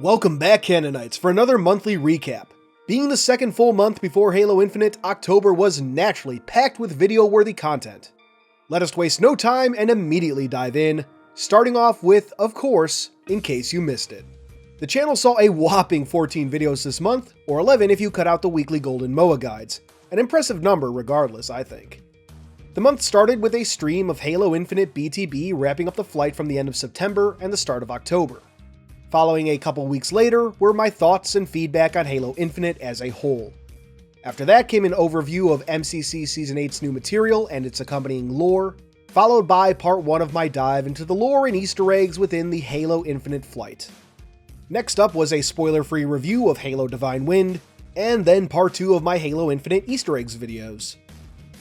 Welcome back, Canonites, for another monthly recap. Being the second full month before Halo Infinite, October was naturally packed with video-worthy content. Let us waste no time and immediately dive in, starting off with, of course, in case you missed it. The channel saw a whopping 14 videos this month, or 11 if you cut out the weekly Golden MOA guides. An impressive number regardless, I think. The month started with a stream of Halo Infinite BTB wrapping up the flight from the end of September and the start of October. Following a couple weeks later were my thoughts and feedback on Halo Infinite as a whole. After that came an overview of MCC Season 8's new material and its accompanying lore, followed by part 1 of my dive into the lore and Easter eggs within the Halo Infinite flight. Next up was a spoiler-free review of Halo Divine Wind, and then part 2 of my Halo Infinite Easter eggs videos.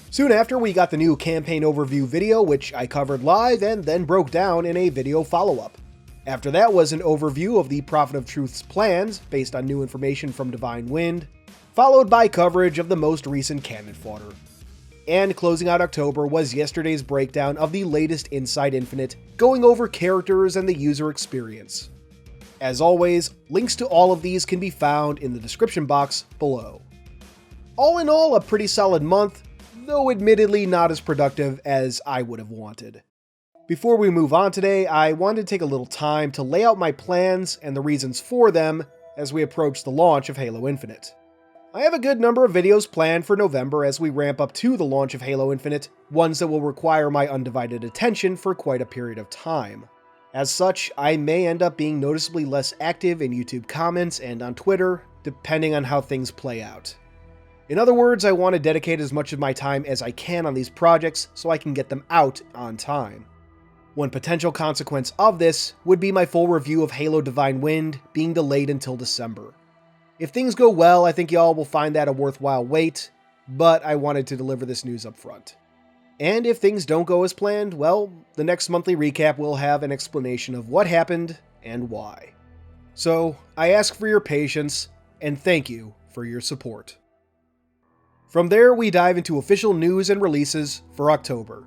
Soon after, we got the new campaign overview video, which I covered live and then broke down in a video follow-up. After that was an overview of the Prophet of Truth's plans, based on new information from Divine Wind, followed by coverage of the most recent canon fodder. And closing out October was yesterday's breakdown of the latest Inside Infinite, going over characters and the user experience. As always, links to all of these can be found in the description box below. All in all, a pretty solid month, though admittedly not as productive as I would have wanted. Before we move on today, I wanted to take a little time to lay out my plans and the reasons for them as we approach the launch of Halo Infinite. I have a good number of videos planned for November as we ramp up to the launch of Halo Infinite, ones that will require my undivided attention for quite a period of time. As such, I may end up being noticeably less active in YouTube comments and on Twitter, depending on how things play out. In other words, I want to dedicate as much of my time as I can on these projects so I can get them out on time. One potential consequence of this would be my full review of Halo Divine Wind being delayed until December. If things go well, I think y'all will find that a worthwhile wait, but I wanted to deliver this news up front. And if things don't go as planned, well, the next monthly recap will have an explanation of what happened and why. So, I ask for your patience, and thank you for your support. From there, we dive into official news and releases for October.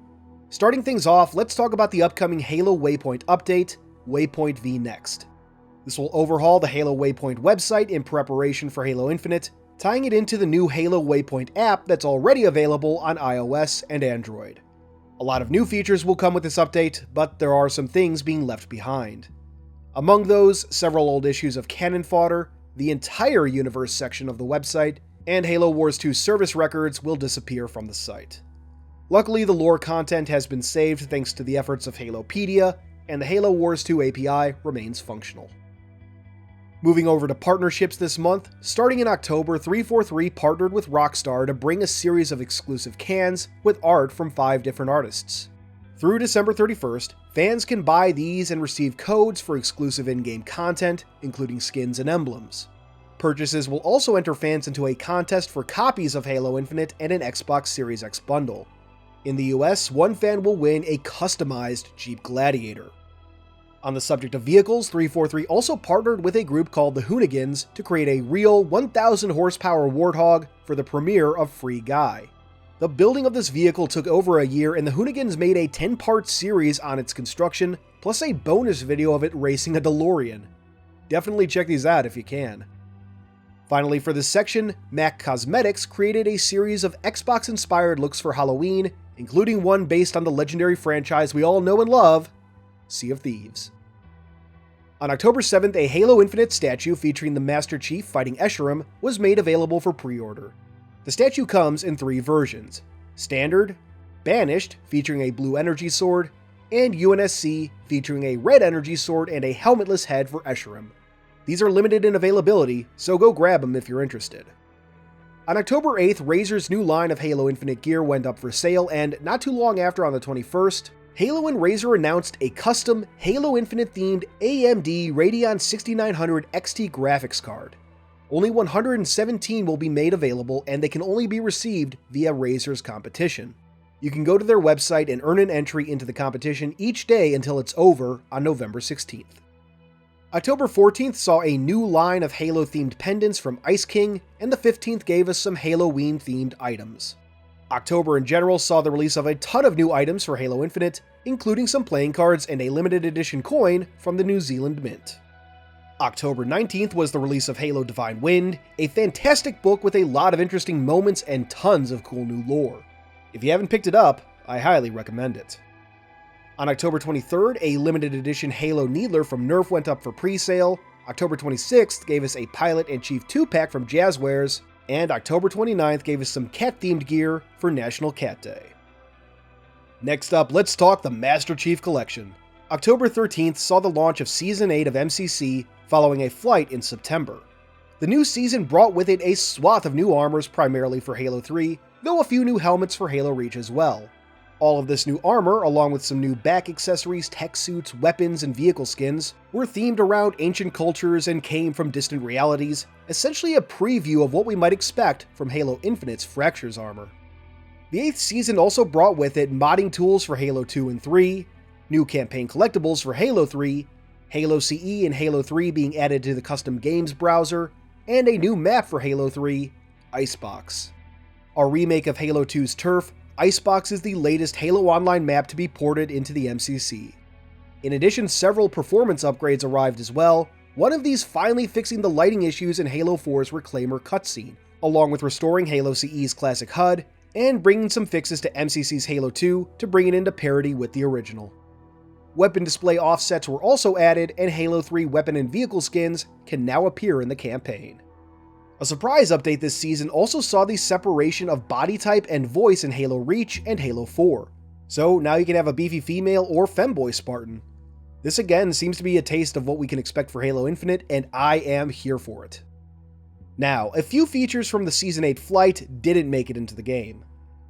Starting things off, let's talk about the upcoming Halo Waypoint update, Waypoint vNext. This will overhaul the Halo Waypoint website in preparation for Halo Infinite, tying it into the new Halo Waypoint app that's already available on iOS and Android. A lot of new features will come with this update, but there are some things being left behind. Among those, several old issues of canon fodder, the entire universe section of the website, and Halo Wars 2 service records will disappear from the site. Luckily, the lore content has been saved thanks to the efforts of Halopedia, and the Halo Wars 2 API remains functional. Moving over to partnerships this month, starting in October, 343 partnered with Rockstar to bring a series of exclusive cans with art from 5 different artists. Through December 31st, fans can buy these and receive codes for exclusive in-game content, including skins and emblems. Purchases will also enter fans into a contest for copies of Halo Infinite and an Xbox Series X bundle. In the US, one fan will win a customized Jeep Gladiator. On the subject of vehicles, 343 also partnered with a group called the Hoonigans to create a real 1,000 horsepower Warthog for the premiere of Free Guy. The building of this vehicle took over a year, and the Hoonigans made a 10-part series on its construction, plus a bonus video of it racing a DeLorean. Definitely check these out if you can. Finally, for this section, MAC Cosmetics created a series of Xbox-inspired looks for Halloween, including one based on the legendary franchise we all know and love, Sea of Thieves. On October 7th, a Halo Infinite statue featuring the Master Chief fighting Escharum was made available for pre-order. The statue comes in 3 versions: Standard, Banished, featuring a blue energy sword, and UNSC, featuring a red energy sword and a helmetless head for Escharum. These are limited in availability, so go grab them if you're interested. On October 8th, Razer's new line of Halo Infinite gear went up for sale, and not too long after, on the 21st, Halo and Razer announced a custom Halo Infinite themed AMD Radeon 6900 XT graphics card. Only 117 will be made available, and they can only be received via Razer's competition. You can go to their website and earn an entry into the competition each day until it's over on November 16th. October 14th saw a new line of Halo-themed pendants from Ice King, and the 15th gave us some Halloween-themed items. October in general saw the release of a ton of new items for Halo Infinite, including some playing cards and a limited edition coin from the New Zealand Mint. October 19th was the release of Halo Divine Wind, a fantastic book with a lot of interesting moments and tons of cool new lore. If you haven't picked it up, I highly recommend it. On October 23rd, a limited edition Halo Needler from Nerf went up for pre-sale, October 26th gave us a Pilot and Chief 2-pack from Jazzwares, and October 29th gave us some cat-themed gear for National Cat Day. Next up, let's talk the Master Chief Collection. October 13th saw the launch of Season 8 of MCC, following a flight in September. The new season brought with it a swath of new armors primarily for Halo 3, though a few new helmets for Halo Reach as well. All of this new armor, along with some new back accessories, tech suits, weapons, and vehicle skins, were themed around ancient cultures and came from distant realities, essentially a preview of what we might expect from Halo Infinite's Fractures armor. The 8th season also brought with it modding tools for Halo 2 and 3, new campaign collectibles for Halo 3, Halo CE and Halo 3 being added to the custom games browser, and a new map for Halo 3, Icebox. A remake of Halo 2's Turf, Icebox is the latest Halo Online map to be ported into the MCC. In addition, several performance upgrades arrived as well, one of these finally fixing the lighting issues in Halo 4's Reclaimer cutscene, along with restoring Halo CE's classic HUD, and bringing some fixes to MCC's Halo 2 to bring it into parity with the original. Weapon display offsets were also added, and Halo 3 weapon and vehicle skins can now appear in the campaign. A surprise update this season also saw the separation of body type and voice in Halo Reach and Halo 4. So now you can have a beefy female or femboy Spartan. This again seems to be a taste of what we can expect for Halo Infinite, and I am here for it. Now, a few features from the Season 8 flight didn't make it into the game.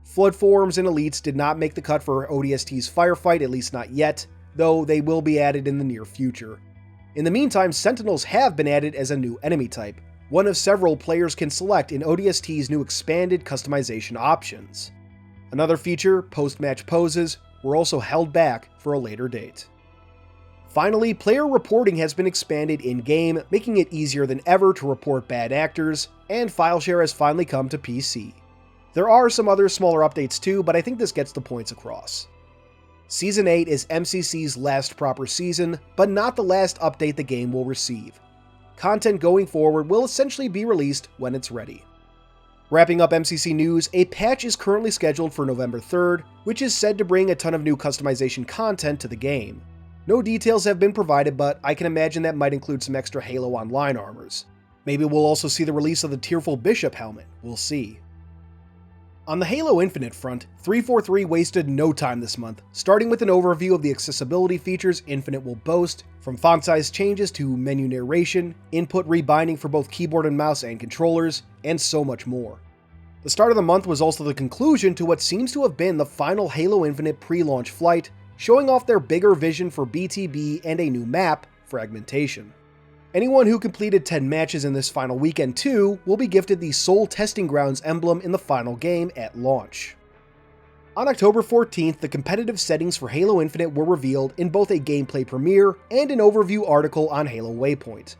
Flood Forms and Elites did not make the cut for ODST's Firefight, at least not yet, though they will be added in the near future. In the meantime, Sentinels have been added as a new enemy type, one of several players can select in ODST's new expanded customization options. Another feature, post-match poses, were also held back for a later date. Finally, player reporting has been expanded in-game, making it easier than ever to report bad actors, and file share has finally come to PC. There are some other smaller updates too, but I think this gets the points across. Season 8 is MCC's last proper season, but not the last update the game will receive. Content going forward will essentially be released when it's ready. Wrapping up MCC news, a patch is currently scheduled for November 3rd, which is said to bring a ton of new customization content to the game. No details have been provided, but I can imagine that might include some extra Halo Online armors. Maybe we'll also see the release of the Tearful Bishop helmet, we'll see. On the Halo Infinite front, 343 wasted no time this month, starting with an overview of the accessibility features Infinite will boast, from font size changes to menu narration, input rebinding for both keyboard and mouse and controllers, and so much more. The start of the month was also the conclusion to what seems to have been the final Halo Infinite pre-launch flight, showing off their bigger vision for BTB and a new map, Fragmentation. Anyone who completed 10 matches in this final weekend too will be gifted the Soul Testing Grounds emblem in the final game at launch. On October 14th, the competitive settings for Halo Infinite were revealed in both a gameplay premiere and an overview article on Halo Waypoint.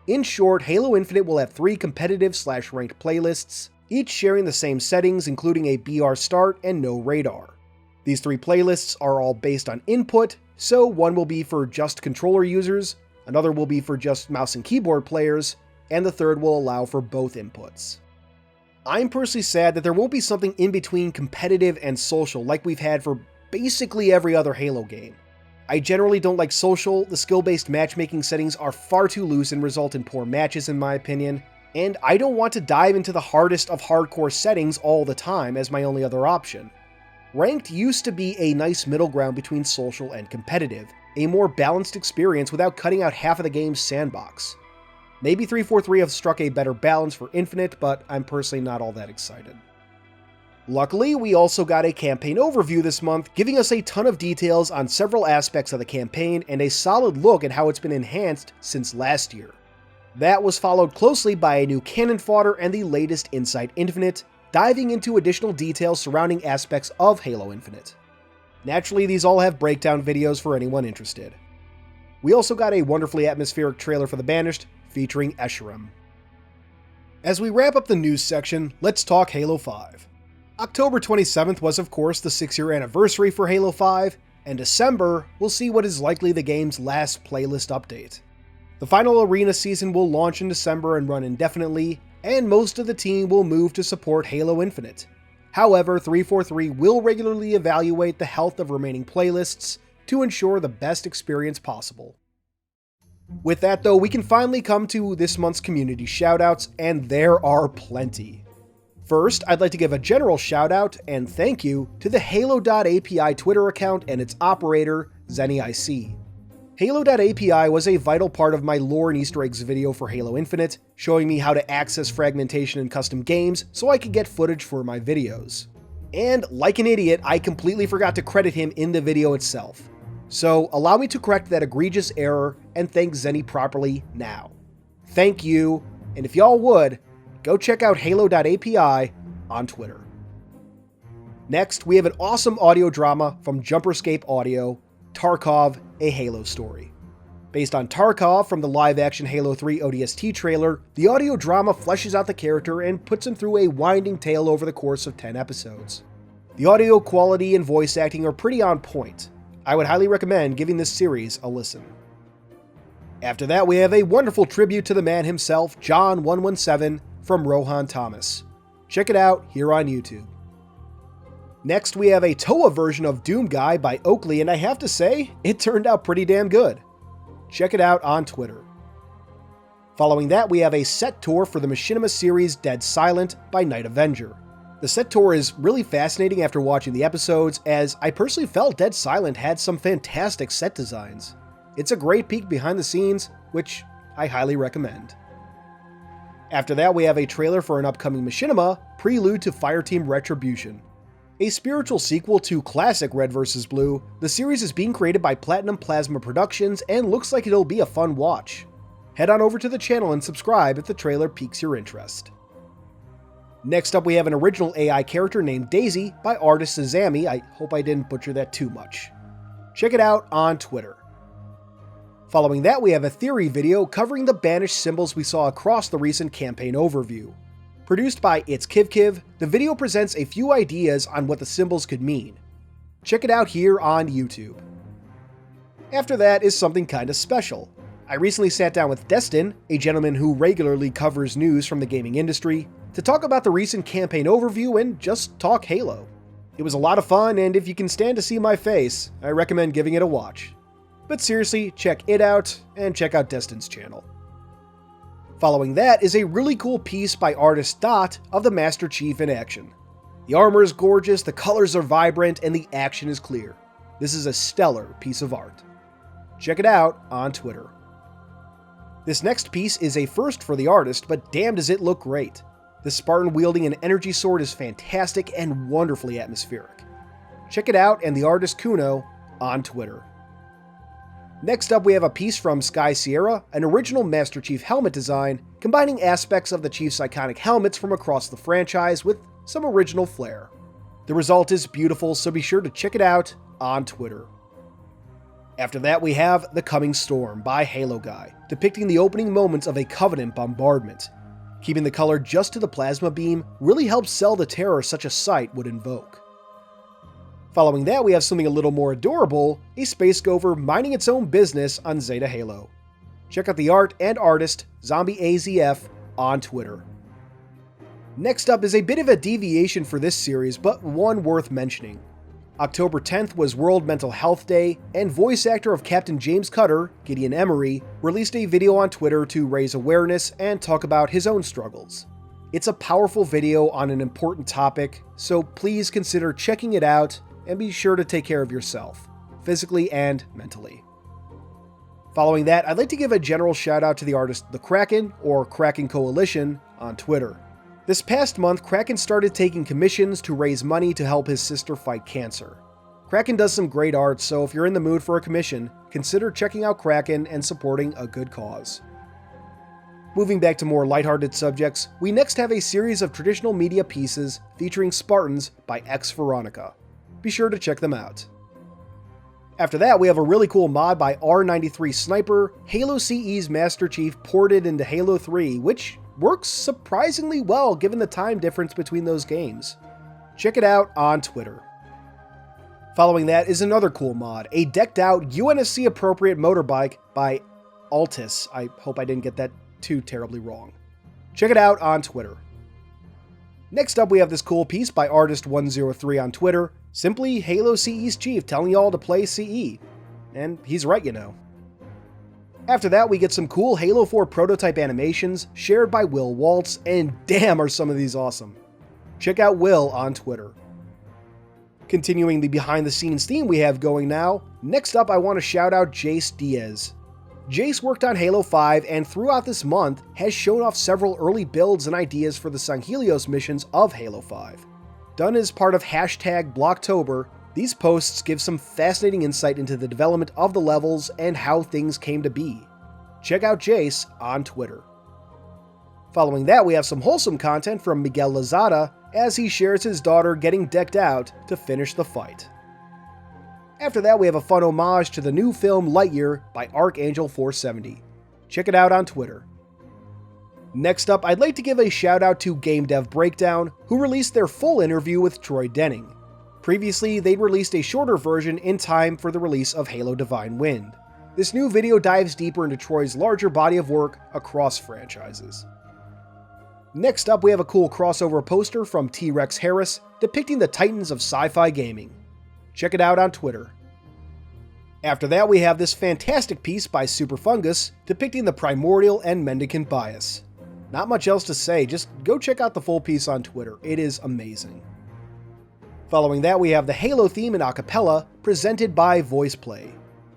In short, Halo Infinite will have 3 competitive/ranked playlists, each sharing the same settings including a BR start and no radar. These 3 playlists are all based on input, so one will be for just controller users, another will be for just mouse and keyboard players, and the third will allow for both inputs. I'm personally sad that there won't be something in between competitive and social like we've had for basically every other Halo game. I generally don't like social, the skill-based matchmaking settings are far too loose and result in poor matches in my opinion, and I don't want to dive into the hardest of hardcore settings all the time as my only other option. Ranked used to be a nice middle ground between social and competitive, a more balanced experience without cutting out half of the game's sandbox. Maybe 343 have struck a better balance for Infinite, but I'm personally not all that excited. Luckily, we also got a campaign overview this month, giving us a ton of details on several aspects of the campaign and a solid look at how it's been enhanced since last year. That was followed closely by a new cannon fodder and the latest Inside Infinite, diving into additional details surrounding aspects of Halo Infinite. Naturally, these all have breakdown videos for anyone interested. We also got a wonderfully atmospheric trailer for the Banished, featuring XeZzamE. As we wrap up the news section, let's talk Halo 5. October 27th was of course the 6-year anniversary for Halo 5, and December will see what is likely the game's last playlist update. The final arena season will launch in December and run indefinitely, and most of the team will move to support Halo Infinite. However, 343 will regularly evaluate the health of remaining playlists to ensure the best experience possible. With that though, we can finally come to this month's community shoutouts, and there are plenty. First, I'd like to give a general shoutout and thank you to the HaloDotAPI Twitter account and its operator, XeZzamE. HaloDotAPI was a vital part of my lore and Easter eggs video for Halo Infinite, showing me how to access fragmentation in custom games so I could get footage for my videos. And like an idiot, I completely forgot to credit him in the video itself. So allow me to correct that egregious error and thank XeZzamE properly now. Thank you, and if y'all would, go check out HaloDotAPI on Twitter. Next, we have an awesome audio drama from Jumperscape Audio, Tarkov, A Halo Story. Based on Tarkov from the live-action Halo 3 ODST trailer, the audio drama fleshes out the character and puts him through a winding tale over the course of 10 episodes. The audio quality and voice acting are pretty on point. I would highly recommend giving this series a listen. After that, we have a wonderful tribute to the man himself, John 117, from Rohan Thomas. Check it out here on YouTube. Next, we have a Toa version of Doomguy by Okli, and I have to say, it turned out pretty damn good. Check it out on Twitter. Following that, we have a set tour for the Machinima series Dead Silent by NightAvenger. The set tour is really fascinating after watching the episodes, as I personally felt Dead Silent had some fantastic set designs. It's a great peek behind the scenes, which I highly recommend. After that, we have a trailer for an upcoming Machinima, Prelude to Fireteam Retribution. A spiritual sequel to classic Red vs. Blue, the series is being created by Platinum Plasma Productions and looks like it'll be a fun watch. Head on over to the channel and subscribe if the trailer piques your interest. Next up, we have an original AI character named Daisy by artist XeZzamE. I hope I didn't butcher that too much. Check it out on Twitter. Following that, we have a theory video covering the Banished symbols we saw across the recent campaign overview. Produced by It's KivKiv, the video presents a few ideas on what the symbols could mean. Check it out here on YouTube. After that is something kinda special. I recently sat down with Destin, a gentleman who regularly covers news from the gaming industry, to talk about the recent campaign overview and just talk Halo. It was a lot of fun, and if you can stand to see my face, I recommend giving it a watch. But seriously, check it out, and check out Destin's channel. Following that is a really cool piece by artist Dot of the Master Chief in action. The armor is gorgeous, the colors are vibrant, and the action is clear. This is a stellar piece of art. Check it out on Twitter. This next piece is a first for the artist, but damn does it look great. The Spartan wielding an energy sword is fantastic and wonderfully atmospheric. Check it out and the artist Kuno on Twitter. Next up, we have a piece from Sky Sierra, an original Master Chief helmet design, combining aspects of the Chief's iconic helmets from across the franchise with some original flair. The result is beautiful, so be sure to check it out on Twitter. After that, we have The Coming Storm by HaloGuy, depicting the opening moments of a Covenant bombardment. Keeping the color just to the plasma beam really helps sell the terror such a sight would invoke. Following that, we have something a little more adorable, a space gopher minding its own business on Zeta Halo. Check out the art and artist, ZombieAZF, on Twitter. Next up is a bit of a deviation for this series, but one worth mentioning. October 10th was World Mental Health Day, and voice actor of Captain James Cutter, Gideon Emery, released a video on Twitter to raise awareness and talk about his own struggles. It's a powerful video on an important topic, so please consider checking it out, and be sure to take care of yourself, physically and mentally. Following that, I'd like to give a general shout out to the artist The Kraken, or Kraken Coalition, on Twitter. This past month, Kraken started taking commissions to raise money to help his sister fight cancer. Kraken does some great art, so if you're in the mood for a commission, consider checking out Kraken and supporting a good cause. Moving back to more lighthearted subjects, we next have a series of traditional media pieces featuring Spartans by X Veronica. Be sure to check them out. After that, we have a really cool mod by R93 Sniper, Halo CE's Master Chief ported into Halo 3, which works surprisingly well given the time difference between those games. Check it out on Twitter. Following that is another cool mod, a decked out UNSC appropriate motorbike by Altis. I hope I didn't get that too terribly wrong. Check it out on Twitter. Next up, we have this cool piece by Artist103 on Twitter, simply Halo CE's chief telling y'all to play CE. And he's right, you know. After that, we get some cool Halo 4 prototype animations shared by Will Waltz, and damn are some of these awesome. Check out Will on Twitter. Continuing the behind-the-scenes theme we have going now, next up I want to shout out Jace Diaz. Jace worked on Halo 5 and throughout this month has shown off several early builds and ideas for the Sanghelios missions of Halo 5. Done as part of #Blocktober, these posts give some fascinating insight into the development of the levels and how things came to be. Check out Jace on Twitter. Following that, we have some wholesome content from Miguel Lazada as he shares his daughter getting decked out to finish the fight. After that, we have a fun homage to the new film Lightyear by Archangel470. Check it out on Twitter. Next up, I'd like to give a shout out to Game Dev Breakdown, who released their full interview with Troy Denning. Previously, they'd released a shorter version in time for the release of Halo Divine Wind. This new video dives deeper into Troy's larger body of work across franchises. Next up, we have a cool crossover poster from T-Rex Harris depicting the titans of sci-fi gaming. Check it out on Twitter. After that, we have this fantastic piece by Superfungus depicting the primordial and mendicant bias. Not much else to say, just go check out the full piece on Twitter, it is amazing. Following that, we have the Halo theme in acapella presented by VoicePlay.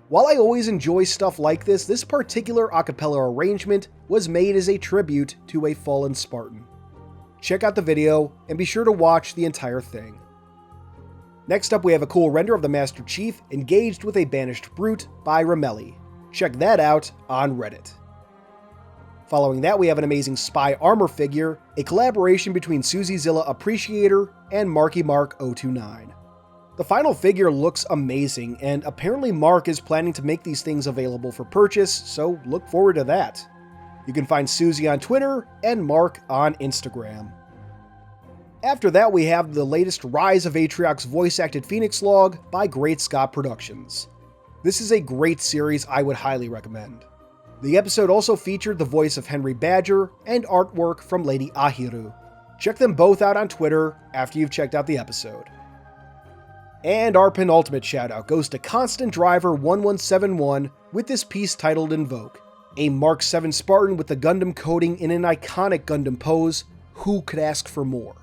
While I always enjoy stuff like this particular acapella arrangement was made as a tribute to a fallen Spartan. Check out the video and be sure to watch the entire thing. Next up, we have a cool render of the Master Chief engaged with a Banished Brute by Ramelli. Check that out on Reddit. Following that, we have an amazing spy armor figure, a collaboration between SuzyZilla Appreciator and Marky Mark 029. The final figure looks amazing, and apparently Mark is planning to make these things available for purchase, so look forward to that. You can find Suzy on Twitter and Mark on Instagram. After that, we have the latest Rise of Atriox voice-acted Phoenix log by Great Scott Productions. This is a great series I would highly recommend. The episode also featured the voice of Henry Badger and artwork from Lady Ahiru. Check them both out on Twitter after you've checked out the episode. And our penultimate shoutout goes to Constant Driver 1171 with this piece titled Invoke, a Mark 7 Spartan with the Gundam coating in an iconic Gundam pose. Who could ask for more?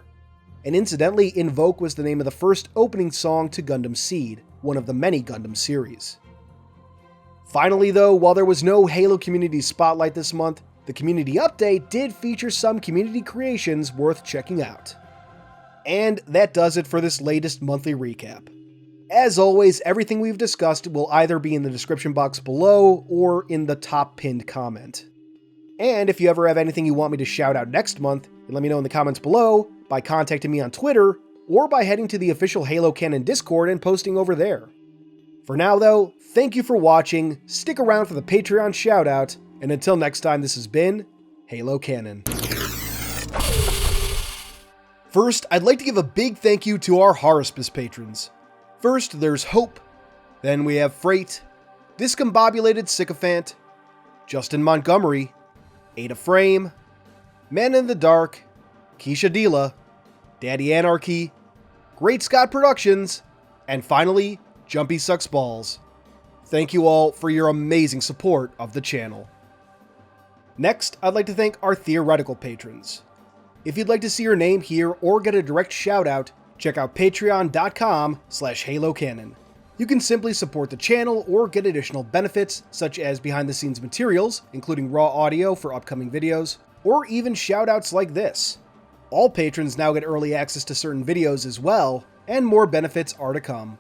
And incidentally, Invoke was the name of the first opening song to Gundam Seed, one of the many Gundam series. Finally though, while there was no Halo Community Spotlight this month, the Community Update did feature some community creations worth checking out. And that does it for this latest monthly recap. As always, everything we've discussed will either be in the description box below or in the top pinned comment. And if you ever have anything you want me to shout out next month, let me know in the comments below by contacting me on Twitter or by heading to the official Halo Canon Discord and posting over there. For now though, thank you for watching, stick around for the Patreon shoutout, and until next time, this has been Halo Canon. First, I'd like to give a big thank you to our Horospis patrons. First, there's Hope. Then we have Freight, Discombobulated Sycophant, Justin Montgomery, Ada Frame, Man in the Dark, Keisha Dila, Daddy Anarchy, Great Scott Productions, and finally, Jumpy Sucks Balls. Thank you all for your amazing support of the channel. Next, I'd like to thank our theoretical patrons. If you'd like to see your name here or get a direct shout out, check out patreon.com/halocanon. You can simply support the channel or get additional benefits such as behind the scenes materials, including raw audio for upcoming videos, or even shoutouts like this. All patrons now get early access to certain videos as well, and more benefits are to come.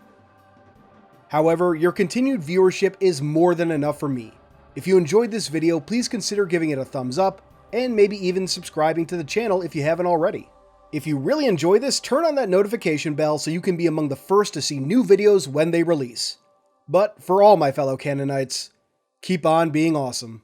However, your continued viewership is more than enough for me. If you enjoyed this video, please consider giving it a thumbs up, and maybe even subscribing to the channel if you haven't already. If you really enjoy this, turn on that notification bell so you can be among the first to see new videos when they release. But for all my fellow Canonites, keep on being awesome.